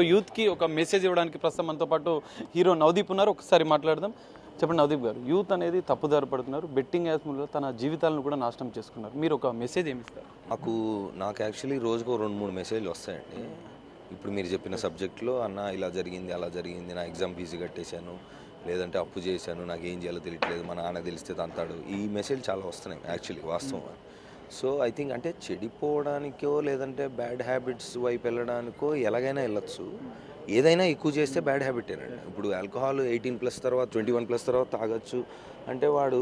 యూత్కి ఒక మెసేజ్ ఇవ్వడానికి ప్రస్తుతం మనతో పాటు హీరో నవదీప్ ఉన్నారు. ఒకసారి మాట్లాడదాం. చెప్పండి నవదీప్ గారు, యూత్ అనేది తప్పుదారి పడుతున్నారు, బెట్టింగ్ యాప్స్లో తన జీవితాలను కూడా నాశనం చేసుకున్నారు. మీరు ఒక మెసేజ్ ఏమి ఇస్తారు? నాకు యాక్చువల్లీ రోజుకు 2-3 మెసేజ్లు వస్తాయండి. ఇప్పుడు మీరు చెప్పిన సబ్జెక్ట్లో అన్న ఇలా జరిగింది, అలా జరిగింది, నా ఎగ్జామ్ ఫీజు కట్టేశాను, లేదంటే అప్పు చేశాను, నాకు ఏం చేయాలో తెలియట్లేదు, మా నాన్న తెలిస్తే తంతాడు, ఈ మెసేజ్ చాలా వస్తున్నాయి యాక్చువల్లీ వాస్తవం. సో ఐ థింక్ అంటే చెడిపోవడానికో లేదంటే బ్యాడ్ హ్యాబిట్స్ వైపు వెళ్ళడానికో ఎలాగైనా వెళ్ళొచ్చు. ఏదైనా ఎక్కువ చేస్తే బ్యాడ్ హ్యాబిటేనండి. ఇప్పుడు ఆల్కహాల్ 18+ తర్వాత 21+ తర్వాత తాగొచ్చు అంటే వాడు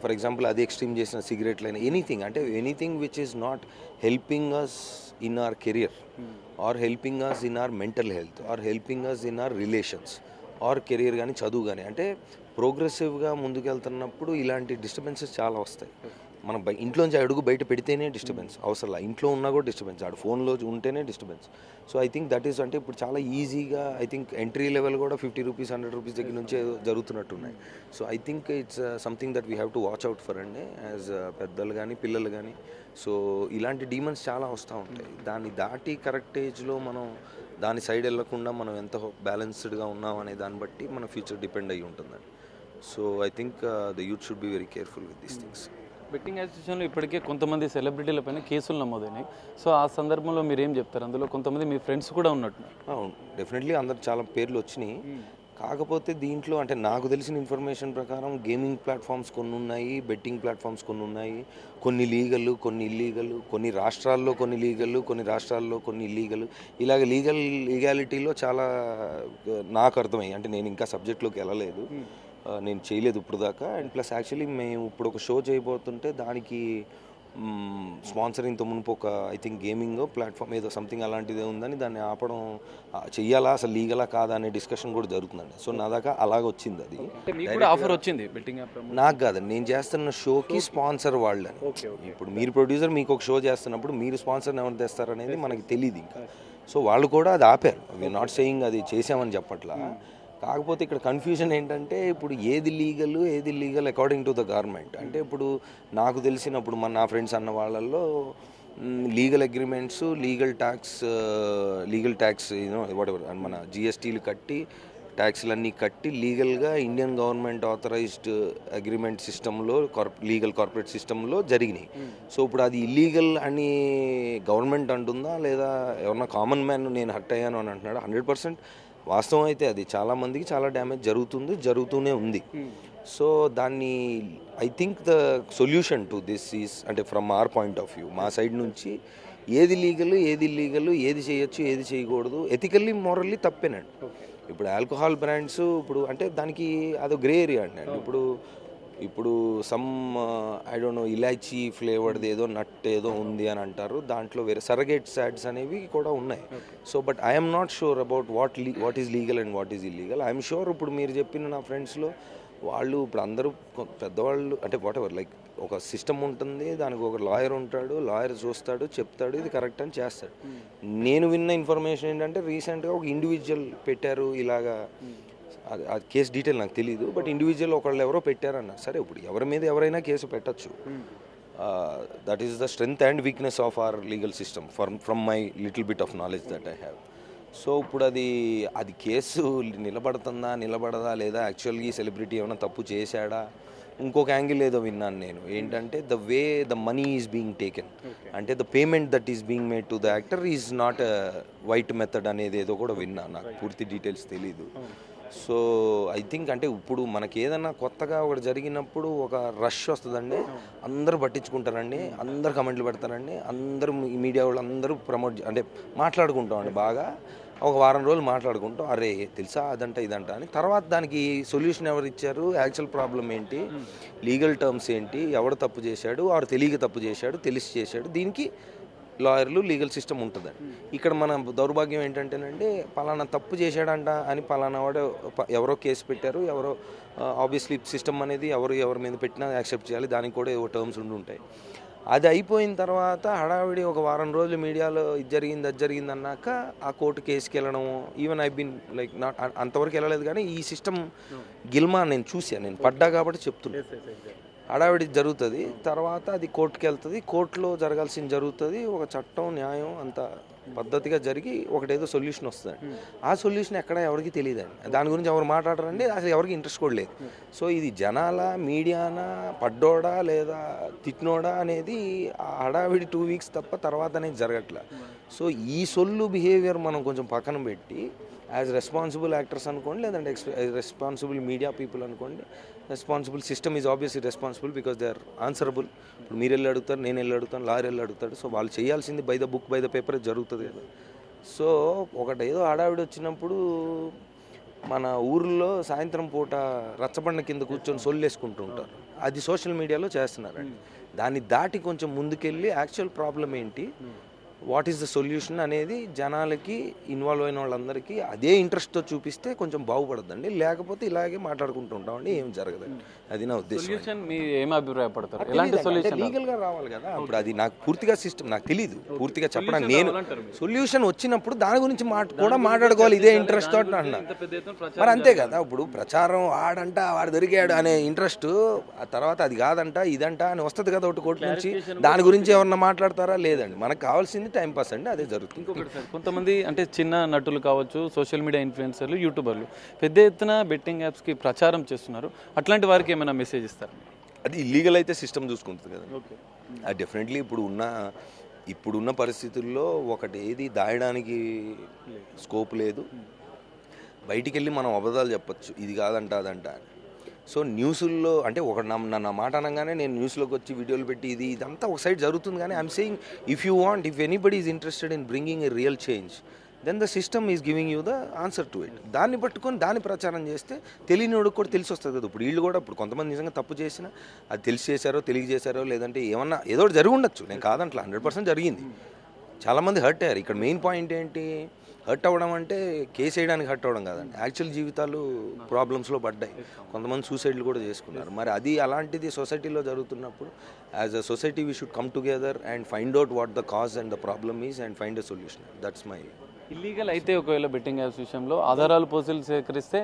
ఫర్ ఎగ్జాంపుల్ అది ఎక్స్ట్రీమ్ చేసిన సిగరెట్లైనా ఎనీథింగ్ అంటే anything which is not helping us in our career or helping us in our mental health or helping us in our relations or career కానీ చదువు కానీ అంటే ప్రోగ్రెసివ్గా ముందుకెళ్తున్నప్పుడు ఇలాంటి డిస్టర్బెన్సెస్ చాలా వస్తాయి. మనం ఇంట్లోంచి అడుగు బయట పెడితేనే డిస్టర్బెన్స్ అవసరం, ఇంట్లో ఉన్నా కూడా డిస్టర్బెన్స్, ఆడు ఫోన్లో ఉంటేనే disturbance. So I think that is అంటే ఇప్పుడు చాలా ఈజీగా ఐ థింక్ ఎంట్రీ లెవెల్ కూడా 50 రూపీస్ 100 రూపీస్ దగ్గర నుంచే జరుగుతున్నట్టున్నాయి. So I think it's something that we have to watch out for అండి యాజ్ పెద్దలు కానీ పిల్లలు కానీ. సో ఇలాంటి డీమన్స్ చాలా వస్తూ ఉంటాయి. దాన్ని దాటి కరెక్ట్ ఏజ్లో మనం దాని సైడ్ వెళ్ళకుండా మనం ఎంత బ్యాలెన్స్డ్గా ఉన్నాం అనే దాన్ని బట్టి మన ఫ్యూచర్ డిపెండ్ అయ్యి ఉంటుందండి. So I think the youth should be very careful with these things. Betting యాప్స్లో ఇప్పటికే కొంతమంది సెలబ్రిటీలపైన కేసులు నమోదైనాయి. సో ఆ సందర్భంలో మీరు ఏం చెప్తారు? అందులో కొంతమంది మీ ఫ్రెండ్స్ కూడా ఉన్నట్టున్నారు. అవును, డెఫినెట్లీ అందరు చాలా పేర్లు వచ్చినాయి. కాకపోతే దీంట్లో అంటే నాకు తెలిసిన ఇన్ఫర్మేషన్ ప్రకారం గేమింగ్ ప్లాట్ఫామ్స్ కొన్ని ఉన్నాయి, బెట్టింగ్ ప్లాట్ఫామ్స్ కొన్ని ఉన్నాయి, కొన్ని లీగల్ కొన్ని ఇల్లీగల్, కొన్ని రాష్ట్రాల్లో కొన్ని లీగల్ కొన్ని రాష్ట్రాల్లో కొన్ని ఇల్లీగల్. ఇలాగ లీగాలిటీలో చాలా నాకు అర్థమయ్యి అంటే నేను ఇంకా సబ్జెక్ట్లోకి వెళ్ళలేదు, నేను చేయలేదు ఇప్పుడు దాకా. అండ్ ప్లస్ యాక్చువల్లీ మేము ఇప్పుడు ఒక షో చేయబోతుంటే దానికి స్పాన్సరింగ్తో మునుపు ఒక ఐ థింక్ గేమింగ్ ప్లాట్ఫామ్ ఏదో సంథింగ్ అలాంటిదే ఉందని దాన్ని ఆపడం చెయ్యాలా అసలు లీగలా కాదా అనే డిస్కషన్ కూడా జరుగుతుందండి. సో నా దాకా అలాగ వచ్చింది. అది ఆఫర్ వచ్చింది బెట్టింగ్ యాప్ నాకు కాదండి, నేను చేస్తున్న షోకి స్పాన్సర్ వాళ్ళని. ఇప్పుడు మీరు ప్రొడ్యూసర్ మీకు ఒక షో చేస్తున్నప్పుడు మీరు స్పాన్సర్ని ఎవరు తెస్తారనేది మనకి తెలియదు ఇంకా. సో వాళ్ళు కూడా అది ఆపారు. వీఆర్ నాట్ సేయింగ్ అది చేసామని చెప్పట్లా. కాకపోతే ఇక్కడ కన్ఫ్యూజన్ ఏంటంటే ఇప్పుడు ఏది legal according to the government. అంటే ఇప్పుడు నాకు తెలిసినప్పుడు నా ఫ్రెండ్స్ అన్న వాళ్ళల్లో legal agreements legal tax whatever మన జిఎస్టీలు కట్టి ట్యాక్స్లన్నీ కట్టి లీగల్గా ఇండియన్ గవర్నమెంట్ ఆథరైజ్డ్ అగ్రిమెంట్ సిస్టంలో లీగల్ కార్పొరేట్ సిస్టంలో జరిగినాయి. సో ఇప్పుడు అది ఇల్లీగల్ అని గవర్నమెంట్ అంటుందా లేదా ఎవరన్నా కామన్ మ్యాన్ నేను హర్ట్ అయ్యాను అని అంటున్నాడు? 100% వాస్తవం అయితే అది చాలామందికి చాలా డ్యామేజ్ జరుగుతూనే ఉంది. సో దాన్ని I think the solution to this is అంటే from our point of view మా సైడ్ నుంచి ఏది లీగల్ ఏది ఇల్లీగల్, ఏది చేయొచ్చు ఏది చేయకూడదు, ఎథికల్లీ మోరల్లీ తప్పేనండి. ఇప్పుడు ఆల్కహాల్ బ్రాండ్స్ ఇప్పుడు అంటే దానికి అదో గ్రే ఏరియా అండి. ఇప్పుడు సమ్ ఐ డోంట్ నో ఇలాచీ ఫ్లేవర్ది ఏదో నట్ ఏదో ఉంది అని అంటారు, దాంట్లో వేరే సరగేట్స్ యాడ్స్ అనేవి కూడా ఉన్నాయి. So but I'm not sure about what is legal and what is illegal. I'm sure ఇప్పుడు మీరు చెప్పిన నా ఫ్రెండ్స్లో వాళ్ళు ఇప్పుడు అందరూ పెద్దవాళ్ళు అంటే వాట్ ఎవర్ లైక్ ఒక సిస్టమ్ ఉంటుంది, దానికి ఒక లాయర్ ఉంటాడు, లాయర్ చూస్తాడు చెప్తాడు ఇది కరెక్ట్ అని చేస్తాడు. నేను విన్న ఇన్ఫర్మేషన్ ఏంటంటే రీసెంట్గా ఒక ఇండివిజువల్ పెట్టారు ఇలాగా, ఆ కేసు డీటెయిల్ నాకు తెలియదు, బట్ ఇండివిజువల్ ఒకళ్ళు ఎవరో పెట్టారన్నారు. సరే ఇప్పుడు ఎవరి మీద ఎవరైనా కేసు పెట్టచ్చు. That is the strength and weakness of our legal system from my little bit of knowledge that I have. So ఇప్పుడు అది కేసు నిలబడదా లేదా యాక్చువల్గా ఈ సెలబ్రిటీ ఏమైనా తప్పు చేశాడా, ఇంకొక యాంగిల్ ఏదో విన్నాను నేను ఏంటంటే the way the money is being taken అంటే the payment that is being made to the actor is not white method అనేది ఏదో కూడా విన్నా, నాకు పూర్తి డీటెయిల్స్ తెలీదు. సో ఐ థింక్ అంటే ఇప్పుడు మనకి ఏదన్నా కొత్తగా ఒకటి జరిగినప్పుడు ఒక రష్ వస్తుందండి, అందరూ పట్టించుకుంటారండి, అందరు కమెంట్లు పెడతారండి, అందరూ మీడియా వాళ్ళు అందరూ ప్రమోట్ అంటే మాట్లాడుకుంటామండి బాగా, ఒక వారం రోజులు మాట్లాడుకుంటాం అరే తెలుసా అదంట ఇదంట అని. తర్వాత దానికి సొల్యూషన్ ఎవరు ఇచ్చారు, యాక్చువల్ ప్రాబ్లం ఏంటి, లీగల్ టర్మ్స్ ఏంటి, ఎవడు తప్పు చేశాడు ఆడు తెలియక తప్పు చేశాడు తెలిసి చేశాడు, దీనికి లాయర్లు లీగల్ సిస్టమ్ ఉంటుందండి. ఇక్కడ మన దౌర్భాగ్యం ఏంటంటేనండి పలానా తప్పు చేశాడంట అని పలానా వాడు ఎవరో కేసు పెట్టారు, ఎవరో ఆబ్వియస్లీ సిస్టమ్ అనేది ఎవరి మీద పెట్టినా యాక్సెప్ట్ చేయాలి, దానికి కూడా ఏవో టర్మ్స్ ఉంటాయి. అది అయిపోయిన తర్వాత హడావిడి ఒక వారం రోజులు మీడియాలో ఇది జరిగింది అన్నాక ఆ కోర్టు కేసుకి వెళ్ళడము, even I been like not అంతవరకు వెళ్ళలేదు కానీ ఈ సిస్టమ్ గిల్మా నేను చూసాను, నేను పడ్డా కాబట్టి చెప్తున్నాను. హడావిడి జరుగుతుంది, తర్వాత అది కోర్టుకి వెళ్తుంది, కోర్టులో జరగాల్సింది జరుగుతుంది, ఒక చట్టం న్యాయం అంతా పద్ధతిగా జరిగి ఒకటేదో సొల్యూషన్ వస్తుంది. ఆ సొల్యూషన్ ఎక్కడ ఎవరికి తెలియదండి, దాని గురించి ఎవరు మాట్లాడరండి, అసలు ఎవరికి ఇంట్రెస్ట్ కూడా లేదు. సో ఇది జనాల మీడియానా పడ్డోడా లేదా తిట్టినోడా అనేది ఆ హడావిడి 2 వీక్స్ తప్ప తర్వాత అనేది జరగట్లే. సో ఈ సొల్లు బిహేవియర్ మనం కొంచెం పక్కన పెట్టి యాజ్ రెస్పాన్సిబుల్ యాక్టర్స్ అనుకోండి, లేదంటే రెస్పాన్సిబుల్ మీడియా పీపుల్ అనుకోండి, responsible system is obviously responsible because they are answerable. ఇప్పుడు మీరు వెళ్ళి అడుగుతారు, నేను వెళ్ళి అడుగుతాను, లాయర్ వెళ్ళి అడుగుతాడు. సో వాళ్ళు చేయాల్సింది by the book by the paper జరుగుతుంది కదా. సో ఒకటేదో హడావిడి వచ్చినప్పుడు మన ఊర్లో సాయంత్రం పూట రచ్చబండ కింద కూర్చొని సొల్లేసుకుంటూ ఉంటారు, అది సోషల్ మీడియాలో చేస్తున్నారండి. దాన్ని దాటి కొంచెం ముందుకెళ్ళి యాక్చువల్ ప్రాబ్లం ఏంటి, వాట్ ఈస్ ద సొల్యూషన్ అనేది జనాలకి ఇన్వాల్వ్ అయిన వాళ్ళందరికీ అదే ఇంట్రెస్ట్తో చూపిస్తే కొంచెం బాగుపడద్దండి. లేకపోతే ఇలాగే మాట్లాడుకుంటూ ఉంటామండి, ఏం జరగదండి. అది నా ఉద్దేశం. సొల్యూషన్ మీరు ఏం అభిప్రాయపడతారు, ఎలాంటి సొల్యూషన్? లీగల్గా రావాలి కదా. ఇప్పుడు అది నాకు పూర్తిగా సిస్టమ్ నాకు తెలియదు, పూర్తిగా చెప్పడానికి. నేను సొల్యూషన్ వచ్చినప్పుడు దాని గురించి కూడా మాట్లాడుకోవాలి, ఇదే ఇంట్రెస్ట్ తోటి అన్నా. మరి అంతే కదా. ఇప్పుడు ప్రచారం ఆడంట వాడు దొరికాడు అనే ఇంట్రెస్ట్, ఆ తర్వాత అది కాదంట ఇదంట అని వస్తుంది కదా ఒకటి కోర్టు నుంచి. దాని గురించి ఎవరన్నా మాట్లాడతారా? లేదండి. మనకు కావాల్సింది టైం పాస్ అండి, అదే జరుగుతుంది. ఇంకొకటి సార్, కొంతమంది అంటే చిన్న నటులు కావచ్చు, సోషల్ మీడియా ఇన్ఫ్లుయెన్సర్లు, యూట్యూబర్లు పెద్ద ఎత్తున బెట్టింగ్ యాప్స్కి ప్రచారం చేస్తున్నారు. అట్లాంటి వారికి ఏమైనా మెసేజ్ ఇస్తారు? అది ఇల్లీగల్ అయితే సిస్టమ్ చూసుకుంటుంది కదా. అది డెఫినెట్లీ ఇప్పుడున్న పరిస్థితుల్లో ఒకటి ఏది దాయడానికి స్కోప్ లేదు. బయటికి వెళ్ళి మనం అబద్ధాలు చెప్పచ్చు, ఇది కాదంట అదంట అని. సో న్యూస్ల్లో అంటే నన్ను మాట అనగానే నేను న్యూస్లోకి వచ్చి వీడియోలు పెట్టి ఇదంతా ఒక సైడ్ జరుగుతుంది. కానీ I'm saying if anybody is interested in bringing a real change, then the system is giving you the answer to it. దాన్ని పట్టుకొని దాన్ని ప్రచారం చేస్తే తెలియనివాడికి కూడా తెలిసి వస్తుంది కదా. ఇప్పుడు వీళ్ళు కూడా ఇప్పుడు కొంతమంది నిజంగా తప్పు చేసినా అది తెలిసి చేశారో తెలియజేశారో, లేదంటే ఏమన్నా ఏదో ఒకటి జరిగి ఉండొచ్చు, నేను కాదంట్లా, 100% జరిగింది. చాలామంది హర్ట్ అయ్యారు. ఇక్కడ మెయిన్ పాయింట్ ఏంటి, హర్ట్ అవ్వడం అంటే కేసు వేయడానికి హర్ట్ అవ్వడం కాదండి, యాక్చువల్ జీవితాలు ప్రాబ్లమ్స్లో పడ్డాయి, కొంతమంది సూసైడ్లు కూడా చేసుకున్నారు. మరి అది అలాంటిది సొసైటీలో జరుగుతున్నప్పుడు as a society we should come together and find out what the cause and the problem is and find a solution. That's my. Illegal అయితే ఒకవేళ బెట్టింగ్ యాప్స్ విషయంలో ఆధారాలు పోస్టులు సేకరిస్తే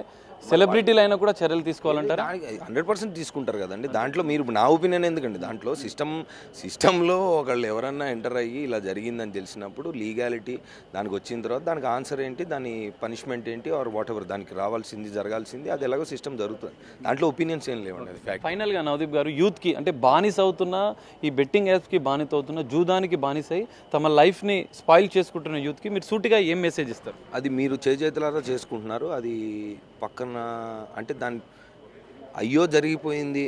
సెలబ్రిటీలు అయినా కూడా చర్యలు తీసుకోవాలంటారు? 100% తీసుకుంటారు కదండి. దాంట్లో మీరు నా ఒపీనియన్ ఎందుకండి, దాంట్లో సిస్టంలో ఒకళ్ళు ఎవరన్నా ఎంటర్ అయ్యి ఇలా జరిగిందని తెలిసినప్పుడు లీగాలిటీ దానికి వచ్చిన తర్వాత దానికి ఆన్సర్ ఏంటి, దాని పనిష్మెంట్ ఏంటి, ఆర్ వాట్ ఎవర్ దానికి రావాల్సింది జరగాల్సింది అది ఎలాగో సిస్టమ్ జరుగుతుంది. దాంట్లో ఒపీనియన్స్ ఏం లేవండి. అది ఫ్యాక్ట్. ఫైనల్గా నవదీప్ గారు, యూత్కి అంటే బానిస అవుతున్న ఈ బెట్టింగ్ యాప్స్కి బానిస అవుతున్న, జూదానికి బానిసై తమ లైఫ్ని స్పాయిల్ చేసుకుంటున్న యూత్కి మీరు సూటిగా ఏం మెసేజ్ ఇస్తారు? అది మీరు చేతులారా చేసుకుంటున్నారు. అది పక్కన అంటే దాని అయ్యో జరిగిపోయింది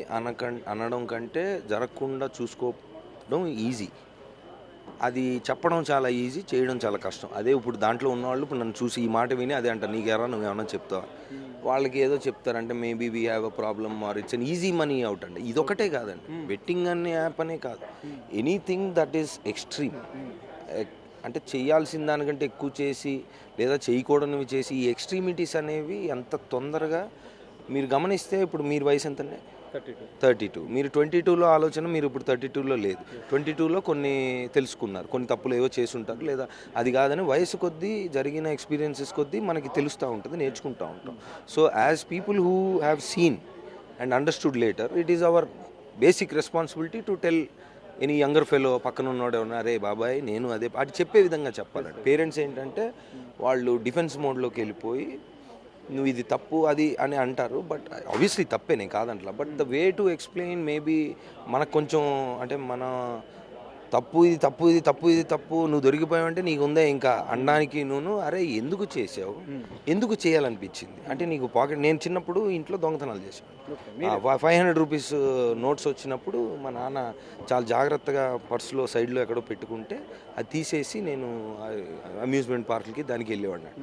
అనడం కంటే జరగకుండా చూసుకోవడం ఈజీ. అది చెప్పడం చాలా ఈజీ, చేయడం చాలా కష్టం. అదే ఇప్పుడు దాంట్లో ఉన్నవాళ్ళు ఇప్పుడు నన్ను చూసి ఈ మాట విని అదే అంటారు, నీకెవరా నువ్వేమన్నా చెప్తావా, వాళ్ళకి ఏదో చెప్తారంటే maybe we have a problem or it's an easy money out అండి. ఇదొకటే కాదండి, బెట్టింగ్ అనే యాప్ అనే కాదు, ఎనీథింగ్ దట్ ఈస్ ఎక్స్ట్రీమ్, అంటే చేయాల్సిన దానికంటే ఎక్కువ చేసి లేదా చేయకూడనివి చేసి ఈ ఎక్స్ట్రీమిటీస్ అనేవి ఎంత తొందరగా మీరు గమనిస్తే, ఇప్పుడు మీరు వయసు ఎంతండి? 32. మీరు 22లో ఆలోచన, మీరు ఇప్పుడు 32లో లేదు. 22లో కొన్ని తెలుసుకున్నారు, కొన్ని తప్పులు ఏవో చేసి ఉంటారు, లేదా అది కాదని వయసు కొద్దీ జరిగిన ఎక్స్పీరియన్సెస్ కొద్దీ మనకి తెలుస్తూ ఉంటుంది, నేర్చుకుంటూ ఉంటాం. So as people who have seen and understood later, it is our basic responsibility to tell any younger fellow, పక్కన ఉన్నోడే ఉన్నారే బాబాయ్ నేను అదే అది చెప్పే విధంగా చెప్పాలండి. పేరెంట్స్ ఏంటంటే వాళ్ళు డిఫెన్స్ మోడ్లోకి వెళ్ళిపోయి నువ్వు ఇది తప్పు అది అని అంటారు, బట్ ఆబ్వియస్లీ తప్పే, నేను కాదంటలా. But the way to explain maybe మనకు కొంచెం అంటే మన తప్పు ఇది తప్పు ఇది తప్పు ఇది తప్పు, నువ్వు దొరికిపోయావంటే నీకు ఉందే ఇంకా అనడానికి, నువ్వు అరే ఎందుకు చేసావు, ఎందుకు చేయాలనిపించింది అంటే నీకు పాకెట్. నేను చిన్నప్పుడు ఇంట్లో దొంగతనాలు చేశాను. 500 రూపీస్ నోట్స్ వచ్చినప్పుడు మా నాన్న చాలా జాగ్రత్తగా పర్సులో సైడ్లో ఎక్కడో పెట్టుకుంటే అది తీసేసి నేను అమ్యూజ్మెంట్ పార్క్లకి దానికి వెళ్ళేవాడిని.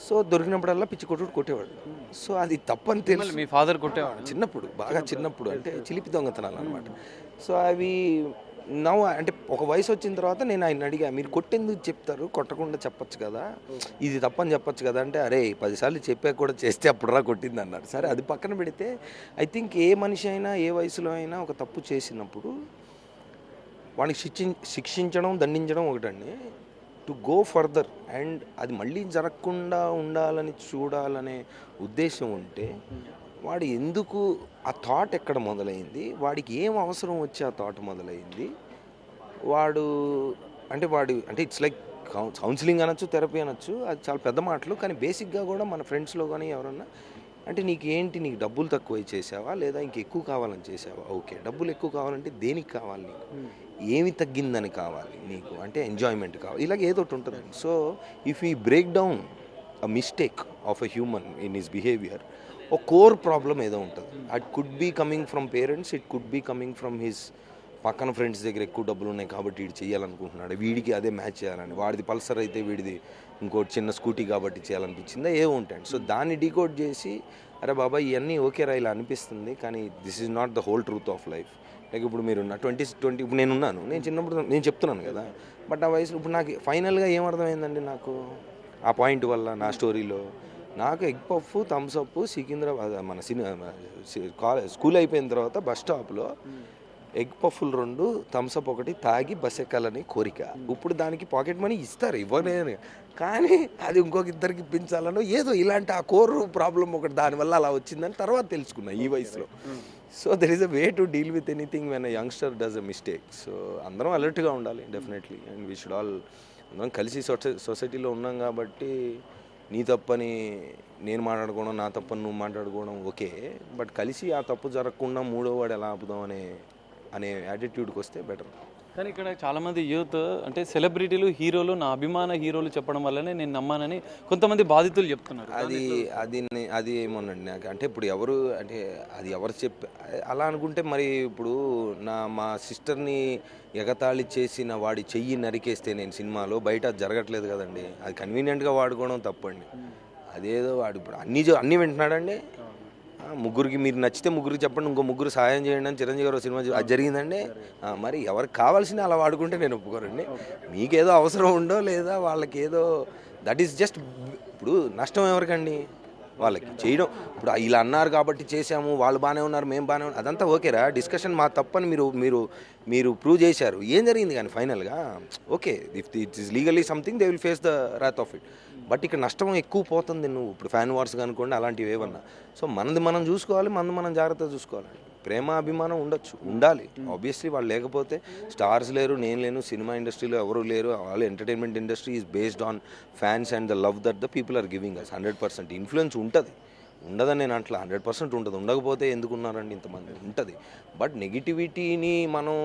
సో దొరికినప్పుడల్లా పిచ్చి కొట్టేవాడు. సో అది తప్పని తెలుసు. మీ ఫాదర్ కొట్టేవాడు చిన్నప్పుడు, బాగా చిన్నప్పుడు, అంటే చిలిపి దొంగతనాలు అనమాట. సో అవి అంటే ఒక వయసు వచ్చిన తర్వాత నేను ఆయన అడిగా, మీరు కొట్టేందుకు చెప్తారు, కొట్టకుండా చెప్పచ్చు కదా, ఇది తప్పని చెప్పచ్చు కదా అంటే, అరే 10 సార్లు చెప్పాక కూడా చేస్తే అప్పుడు కొట్టింది అన్నారు. సరే అది పక్కన పెడితే, ఐ థింక్ ఏ మనిషి అయినా ఏ వయసులో అయినా ఒక తప్పు చేసినప్పుడు వాడికి శిక్షించడం దండించడం ఒకటండి, టు గో ఫర్దర్ అండ్ అది మళ్ళీ జరగకుండా ఉండాలని చూడాలనే ఉద్దేశం ఉంటే వాడు ఎందుకు ఆ థాట్ ఎక్కడ మొదలైంది, వాడికి ఏం అవసరం వచ్చి ఆ థాట్ మొదలైంది, వాడు అంటే ఇట్స్ లైక్ కౌన్సిలింగ్ అనొచ్చు, థెరపీ అనొచ్చు, అది చాలా పెద్ద మాటలు. కానీ బేసిక్గా కూడా మన ఫ్రెండ్స్లో కానీ ఎవరన్నా అంటే నీకు డబ్బులు తక్కువ చేసావా లేదా ఇంకెక్కువ కావాలని చేసావా? ఓకే, డబ్బులు ఎక్కువ కావాలంటే దేనికి కావాలి నీకు? ఏమి తగ్గిందని కావాలి నీకు? అంటే ఎంజాయ్మెంట్ కావాలి, ఇలాగ ఏదో ఒకటి ఉంటుందండి. సో ఇఫ్ ఈ break down a mistake of a human in his behaviour, ఒక కోర్ ప్రాబ్లం ఏదో ఉంటుంది. It could be coming from parents, it could be coming from his పక్కన ఫ్రెండ్స్ దగ్గర ఎక్కువ డబ్బులు ఉన్నాయి కాబట్టి వీడు చేయాలనుకుంటున్నాడు, వీడికి అదే మ్యాచ్ చేయాలని, వాడిది పల్సర్ అయితే వీడిది ఇంకోటి చిన్న స్కూటీ కాబట్టి చేయాలనిపించిందా, ఏవో ఉంటాయండి. సో దాన్ని డీకోడ్ చేసి అరే బాబా ఇవన్నీ ఓకేరా ఇలా అనిపిస్తుంది కానీ this is not the whole truth of life. Like ఇప్పుడు మీరున్న 20 ఇప్పుడు నేను చిన్నప్పుడు నేను చెప్తున్నాను కదా, బట్ ఆ వయసులో ఇప్పుడు నాకు ఫైనల్గా ఏమర్థమైందండి, నాకు ఆ పాయింట్ వల్ల నా స్టోరీలో నాకు egg puff, Thums Up, Secunderabad మన స్కూల్ అయిపోయిన తర్వాత బస్ స్టాప్లో ఎగ్ పఫ్లు 2, థమ్స్అప్ 1 తాగి బస్ ఎక్కాలని కోరిక. ఇప్పుడు దానికి పాకెట్ మనీ ఇస్తారు, ఇవ్వలేను, కానీ అది ఇంకొక ఇద్దరికి ఇప్పించాలనో ఏదో ఇలాంటి ఆ కోర్ ప్రాబ్లం ఒకటి దానివల్ల అలా వచ్చిందని తర్వాత తెలుసుకున్నా ఈ వయసులో. So there is a way to deal with anything when a youngster does a mistake. So అందరం అలర్ట్గా ఉండాలి definitely, and we should all అందరం కలిసి సొసైటీలో ఉన్నాం కాబట్టి నీ తప్పని నేను మాట్లాడుకోవడం, నా తప్పని నువ్వు మాట్లాడుకోవడం ఓకే, బట్ కలిసి ఆ తప్పు జరగకుండా మూడో వాడు ఎలా ఆపుదాం అనే యాటిట్యూడ్కి వస్తే బెటర్. కానీ ఇక్కడ చాలామంది యూత్ అంటే సెలబ్రిటీలు, హీరోలు నా అభిమాన హీరోలు చెప్పడం వల్లనే నేను నమ్మానని కొంతమంది బాధితులు చెప్తున్నారు. అది ఏమోనండి నాకు, అంటే ఇప్పుడు ఎవరు అంటే అది ఎవరు అలా అనుకుంటే మరి ఇప్పుడు మా సిస్టర్ని ఎగతాళి చేసిన వాడి చెయ్యి నరికేస్తే నేను సినిమాలో బయట అది జరగట్లేదు కదండి, అది కన్వీనియంట్గా వాడుకోవడం తప్పండి. అదేదో వాడు ఇప్పుడు అన్నీ వింటున్నాడండి. ముగ్గురికి మీరు నచ్చితే ముగ్గురికి చెప్పండి, ఇంకో ముగ్గురు సహాయం చేయండి అని చిరంజీవి గారు సినిమా అది జరిగిందండి. మరి ఎవరికి కావాల్సిన అలా వాడుకుంటే నేను ఒప్పుకోరండి. మీకేదో అవసరం ఉండో లేదా వాళ్ళకి ఏదో దట్ ఈస్ జస్ట్, ఇప్పుడు నష్టం ఎవరికండి, వాళ్ళకి చేయడం. ఇప్పుడు ఇలా అన్నారు కాబట్టి చేసాము, వాళ్ళు బాగానే ఉన్నారు, మేము బాగానే ఉన్నారు, అదంతా ఓకేరా, డిస్కషన్ మా తప్పని మీరు ప్రూవ్ చేశారు, ఏం జరిగింది కానీ ఫైనల్గా okay, if it is legally something they will face the Rath of it. But ఇక్కడ నష్టం ఎక్కువ పోతుంది, నువ్వు ఇప్పుడు ఫ్యాన్ వార్స్ అనుకోండి అలాంటివి ఏమన్నా. సో మనది మనం చూసుకోవాలి, మనం జాగ్రత్తగా చూసుకోవాలి. ప్రేమ అభిమానం ఉండాలి ఆబ్వియస్లీ. వాళ్ళు లేకపోతే స్టార్స్ లేరు, నేను లేను, సినిమా ఇండస్ట్రీలో ఎవరు లేరు. వాళ్ళు entertainment industry is based on fans and the love that the people are giving us. 100% influence ఉంటుంది, ఉండదని నేను అట్లా 100% ఉంటుంది. ఉండకపోతే ఎందుకున్నారండి ఇంతమంది, ఉంటుంది. బట్ నెగిటివిటీని మనం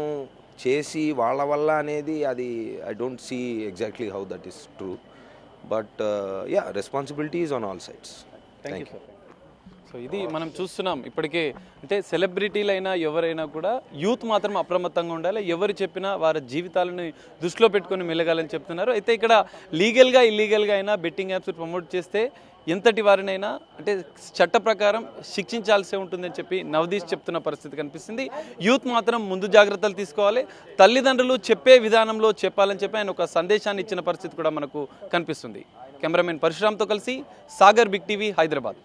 చేసి వాళ్ళ వల్ల అనేది అది I don't see exactly how that is true. But yeah, responsibility is on all sides. Thank you. So ఇది మనం చూస్తున్నాం ఇప్పటికే, అంటే సెలబ్రిటీలైనా ఎవరైనా కూడా యూత్ మాత్రం అప్రమత్తంగా ఉండాలి, ఎవరు చెప్పినా వారి జీవితాలను దృష్టిలో పెట్టుకొని మెలగాలని చెప్తున్నారు. అయితే ఇక్కడ లీగల్గా ఇల్లీగల్గా అయినా బెట్టింగ్ యాప్స్ ప్రమోట్ చేస్తే ఎంతటి వారినైనా అంటే చట్ట ప్రకారం శిక్షించాల్సి ఉంటుందని చెప్పి నవదీష్ చెప్తున్న పరిస్థితి కనిపిస్తుంది. యూత్ మాత్రం ముందు జాగ్రత్తలు తీసుకోవాలి, తల్లిదండ్రులు చెప్పే విధానంలో చెప్పాలని చెప్పి ఆయన ఒక సందేశాన్ని ఇచ్చిన పరిస్థితి కూడా మనకు కనిపిస్తుంది. కెమెరామెన్ పరశురామ్తో కలిసి సాగర్, బిగ్ టీవీ, హైదరాబాద్.